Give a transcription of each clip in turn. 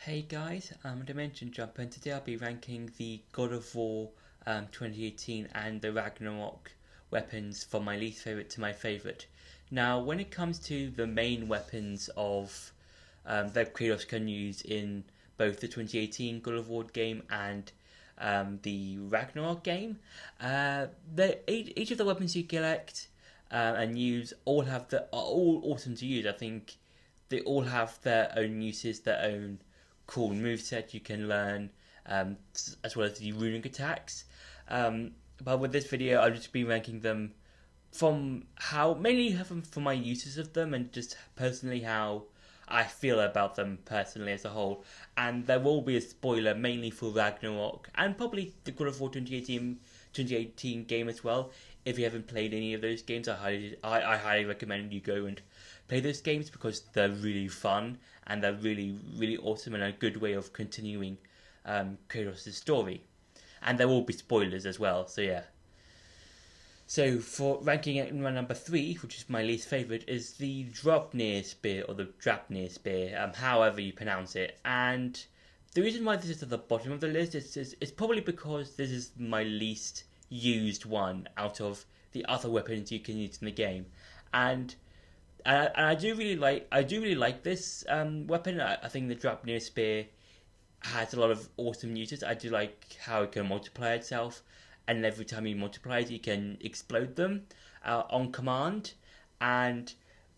Hey guys, I'm Dimension Jumper, and today I'll be ranking the God of War 2018 and the Ragnarok weapons from my least favorite to my favorite. Now, when it comes to the main weapons of that Kratos can use in both the 2018 God of War game and the Ragnarok game, each of the weapons you collect and use are all awesome to use. I think they all have their own uses, their own cool moveset you can learn, as well as the runic attacks. But with this video, I'll just be ranking them from mainly from my uses of them and just personally how I feel about them personally as a whole. And there will be a spoiler mainly for Ragnarok and probably the God of War 2018 game as well. If you haven't played any of those games, I highly recommend you go and play those games because they're really fun and they're really, really awesome and a good way of continuing Kratos' story. And there will be spoilers as well, so yeah. So for ranking at my number 3, which is my least favourite, is the Draupnir Spear, or the Drapnir Spear, however you pronounce it. And the reason why this is at the bottom of the list is probably because this is my least used one out of the other weapons you can use in the game. And I do really like this weapon. I think the Drapnir Spear has a lot of awesome uses. I do like how it can multiply itself, and every time you multiply it, you can explode them on command. And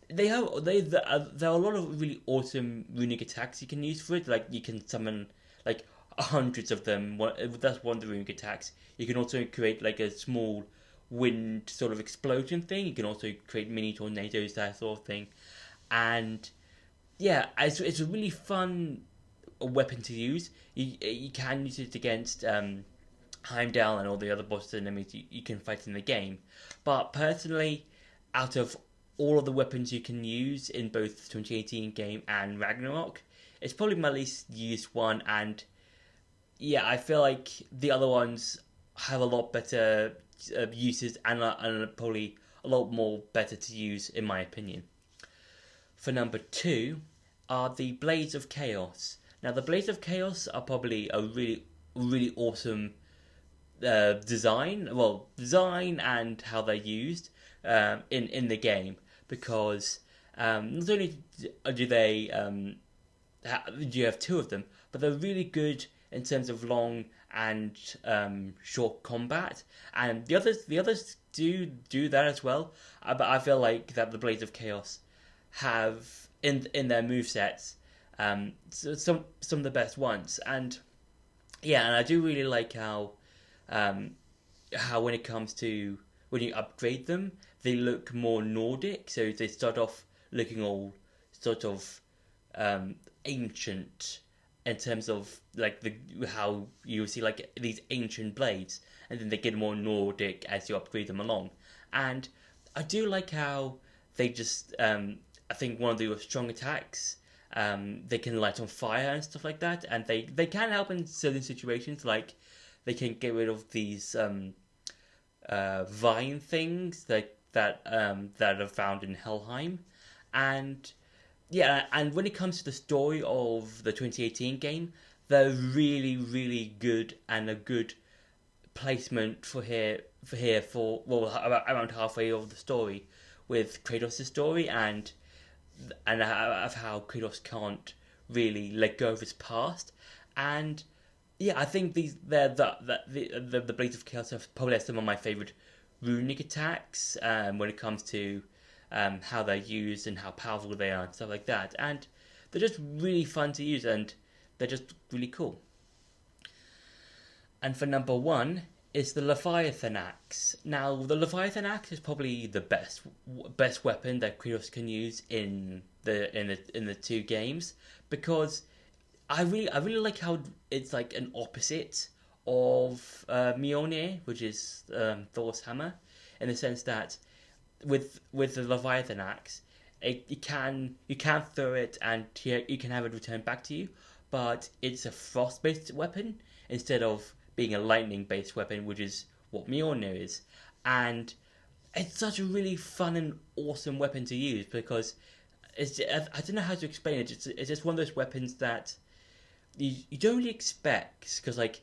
there are a lot of really awesome runic attacks you can use for it. Like you can summon like hundreds of them. That's one of the runic attacks. You can also create like a small wind sort of explosion thing. You can also create mini tornadoes, that sort of thing. And yeah, it's a really fun weapon to use. You can use it against Heimdall and all the other bosses and enemies you can fight in the game. But personally, out of all of the weapons you can use in both the 2018 game and Ragnarok, it's probably my least used one. And yeah, I feel like the other ones have a lot better uses and probably a lot more better to use in my opinion. For number 2 are the Blades of Chaos. Now the Blades of Chaos are probably a really, really awesome design and how they're used in the game, because not only do you have two of them, but they're really good in terms of long and short combat, and the others do that as well. But I feel like that the Blades of Chaos have in their movesets some of the best ones, and yeah, and I do really like how when it comes to when you upgrade them, they look more Nordic. So they start off looking all sort of ancient in terms of like how you see like these ancient blades, and then they get more Nordic as you upgrade them along. And I do like how they just I think one of the strong attacks, they can light on fire and stuff like that, and they can help in certain situations, like they can get rid of these vine things that are found in Helheim. And yeah, and when it comes to the story of the 2018 game, they're really, really good, and a good placement for around halfway of the story, with Kratos' story and of how Kratos can't really let go of his past. And yeah, I think the Blades of Chaos are probably some of my favourite runic attacks when it comes to how they're used and how powerful they are and stuff like that. And they're just really fun to use, and they're just really cool. And for number 1 is the Leviathan Axe. Now, the Leviathan Axe is probably the best weapon that Kratos can use in the two games, because I really like how it's like an opposite of Mjolnir, which is Thor's hammer, in the sense that with the Leviathan Axe, you can throw it and you can have it return back to you, but it's a frost-based weapon instead of being a lightning-based weapon, which is what Mjolnir is. And it's such a really fun and awesome weapon to use, because I don't know how to explain it. It's just one of those weapons that you don't really expect, because like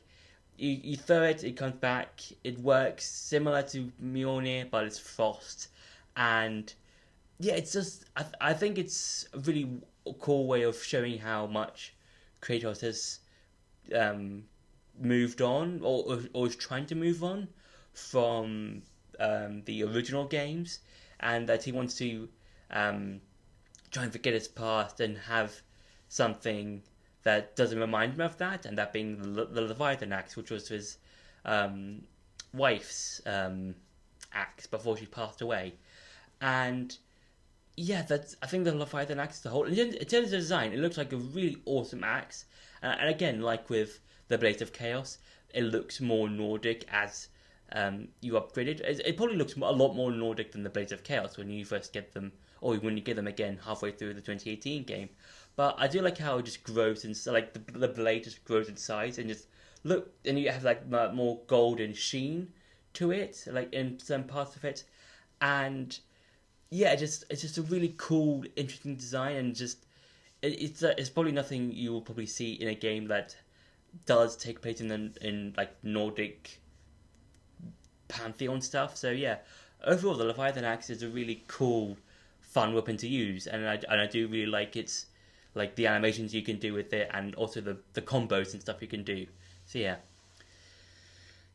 you throw it, it comes back, it works similar to Mjolnir, but it's frost, and yeah, it's just I think it's a really cool way of showing how much Kratos has um, moved on, or is trying to move on from the original games, and that he wants to um, try and forget his past and have something that doesn't remind him of that, and that being the Leviathan axe, which was his um, wife's axe before she passed away. And yeah, that's I think the Leviathan axe as a whole. In terms of design, it looks like a really awesome axe. And again, like with the Blades of Chaos, it looks more Nordic as you upgrade it. It probably looks a lot more Nordic than the Blades of Chaos when you first get them, or when you get them again halfway through the 2018 game. But I do like how it just grows, and like the blade just grows in size and just look, and you have like more golden sheen to it, like in some parts of it, and yeah, it's just a really cool, interesting design, and just it's probably nothing you will probably see in a game that does take place in like Nordic pantheon stuff. So yeah, overall, the Leviathan axe is a really cool, fun weapon to use, and I do really like its like the animations you can do with it, and also the combos and stuff you can do. So yeah.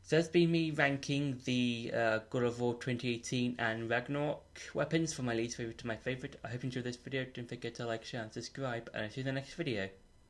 So that's been me ranking the God of War 2018 and Ragnarok weapons from my least favourite to my favourite. I hope you enjoyed this video. Don't forget to like, share and subscribe, and I'll see you in the next video.